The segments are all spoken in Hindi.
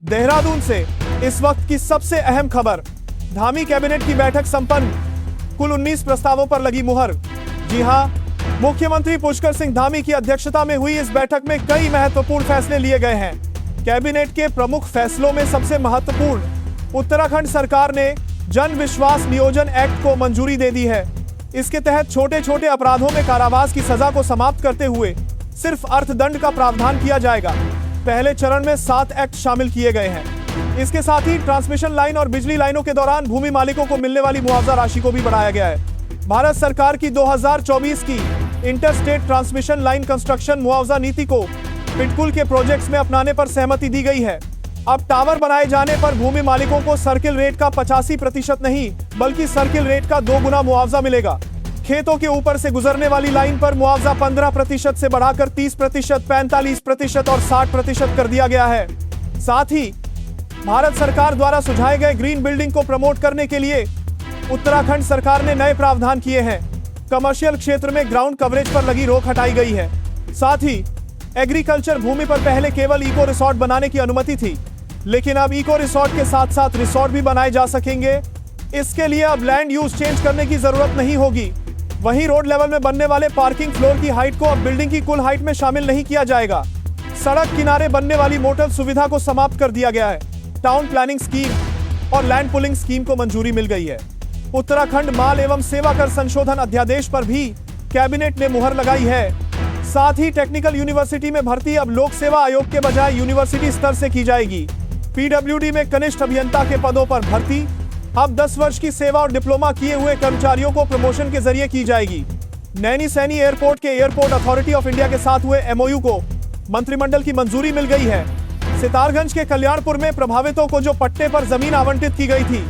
देहरादून से इस वक्त की सबसे अहम खबर। धामी कैबिनेट की बैठक संपन्न, कुल 19 प्रस्तावों पर लगी मुहर। जी हां, मुख्यमंत्री पुष्कर सिंह धामी की अध्यक्षता में हुई इस बैठक में कई महत्वपूर्ण फैसले लिए गए हैं। कैबिनेट के प्रमुख फैसलों में सबसे महत्वपूर्ण उत्तराखंड सरकार ने जन विश्वास नियोजन एक्ट को मंजूरी दे दी है। इसके तहत छोटे छोटे अपराधों में कारावास की सजा को समाप्त करते हुए सिर्फ अर्थदंड का प्रावधान किया जाएगा। पहले चरण में 7 एक्ट शामिल किए गए हैं। इसके साथ ही ट्रांसमिशन लाइन और बिजली लाइनों के दौरान भूमि मालिकों को मिलने वाली मुआवजा राशि को भी बढ़ाया गया है। भारत सरकार की 2024 की इंटरस्टेट ट्रांसमिशन लाइन कंस्ट्रक्शन मुआवजा नीति को पिटकुल के प्रोजेक्ट्स में अपनाने पर सहमति दी गई है। अब टावर बनाए जाने पर भूमि मालिकों को सर्किल रेट का 85% नहीं बल्कि सर्किल रेट का 2 गुना मुआवजा मिलेगा। खेतों के ऊपर से गुजरने वाली लाइन पर मुआवजा 15% से बढ़ाकर 30%, 45% और 60% कर दिया गया है। साथ ही भारत सरकार द्वारा सुझाए गए ग्रीन बिल्डिंग को प्रमोट करने के लिए उत्तराखंड सरकार ने नए प्रावधान किए हैं। कमर्शियल क्षेत्र में ग्राउंड कवरेज पर लगी रोक हटाई गई है। साथ ही एग्रीकल्चर भूमि पर पहले केवल इको रिसोर्ट बनाने की अनुमति थी, लेकिन अब इको रिसोर्ट के साथ साथ रिसोर्ट भी बनाए जा सकेंगे। इसके लिए अब लैंड यूज चेंज करने की जरूरत नहीं होगी। वहीं रोड लेवल में बनने वाले पार्किंग फ्लोर की हाइट को अब बिल्डिंग की कुल हाइट में शामिल नहीं किया जाएगा। सड़क किनारे बनने वाली मोटल सुविधा को समाप्त कर दिया गया है। टाउन प्लानिंग स्कीम और लैंड पुलिंग स्कीम को मंजूरी मिल गई है। उत्तराखंड माल एवं सेवा कर संशोधन अध्यादेश पर भी कैबिनेट ने मुहर लगाई है। साथ ही टेक्निकल यूनिवर्सिटी में भर्ती अब लोक सेवा आयोग के बजाय यूनिवर्सिटी स्तर से की जाएगी। पीडब्ल्यूडी में कनिष्ठ अभियंता के पदों पर भर्ती अब 10 वर्ष की सेवा और डिप्लोमा किए हुए कर्मचारियों को प्रमोशन के जरिए की जाएगी। नैनी सैनी एयरपोर्ट के एयरपोर्ट अथॉरिटी ऑफ इंडिया के साथ हुए एमओयू को मंत्रिमंडल की मंजूरी मिल गई है। सितारगंज के कल्याणपुर में प्रभावितों को जो पट्टे पर जमीन आवंटित की गई थी,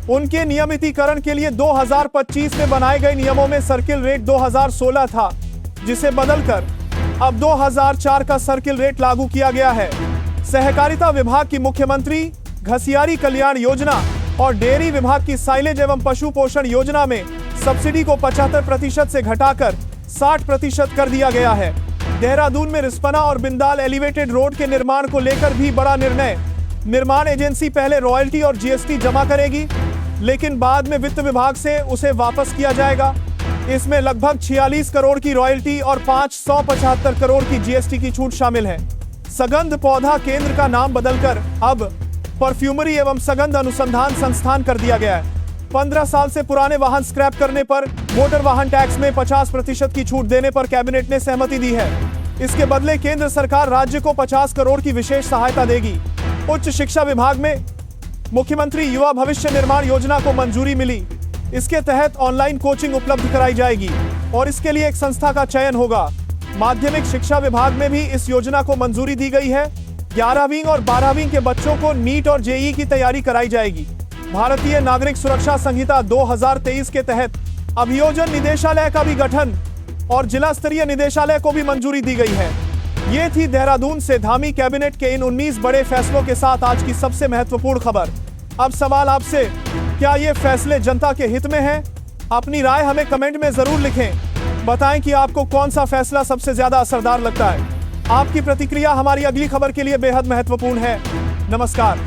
उनके नियमितीकरण के लिए 2025 में बनाए गए नियमों में सर्किल रेट 2016 था, जिसे बदलकर अब 2004 का सर्किल रेट लागू किया गया है। सहकारिता विभाग की मुख्यमंत्री घसियारी कल्याण योजना और डेयरी विभाग की साइलेज एवं पशु पोषण योजना में सब्सिडी को 75% से घटाकर 60% कर दिया गया है। देहरादून में रिस्पना और बिंदाल एलिवेटेड रोड के निर्माण को लेकर भी बड़ा निर्णय। निर्माण एजेंसी पहले रॉयल्टी और जीएसटी जमा करेगी, लेकिन बाद में वित्त विभाग से उसे वापस किया जाएगा। इसमें लगभग 46 करोड़ की रॉयल्टी और 575 करोड़ की जीएसटी की छूट शामिल है। सगंध पौधा केंद्र का नाम बदलकर अब परफ्यूमरी एवं सगंध अनुसंधान संस्थान कर दिया गया है। 15 साल से पुराने वाहन स्क्रैप करने पर मोटर वाहन टैक्स में 50% की छूट देने पर कैबिनेट ने सहमति दी है। इसके बदले केंद्र सरकार राज्य को 50 करोड़ की विशेष सहायता देगी। उच्च शिक्षा विभाग में मुख्यमंत्री युवा भविष्य निर्माण योजना को मंजूरी मिली। इसके तहत ऑनलाइन कोचिंग उपलब्ध कराई जाएगी और इसके लिए एक संस्था का चयन होगा। माध्यमिक शिक्षा विभाग में भी इस योजना को मंजूरी दी गई है। 11वीं और 12वीं के बच्चों को नीट और जेईई की तैयारी कराई जाएगी। भारतीय नागरिक सुरक्षा संहिता 2023 के तहत अभियोजन निदेशालय का भी गठन और जिला स्तरीय निदेशालय को भी मंजूरी दी गई है। ये थी देहरादून से धामी कैबिनेट के इन 19 बड़े फैसलों के साथ आज की सबसे महत्वपूर्ण खबर। अब सवाल आपसे, क्या ये फैसले जनता के हित में हैं? अपनी राय हमें कमेंट में जरूर लिखें। बताएं कि आपको कौन सा फैसला सबसे ज्यादा असरदार लगता है। आपकी प्रतिक्रिया हमारी अगली खबर के लिए बेहद महत्वपूर्ण है। नमस्कार।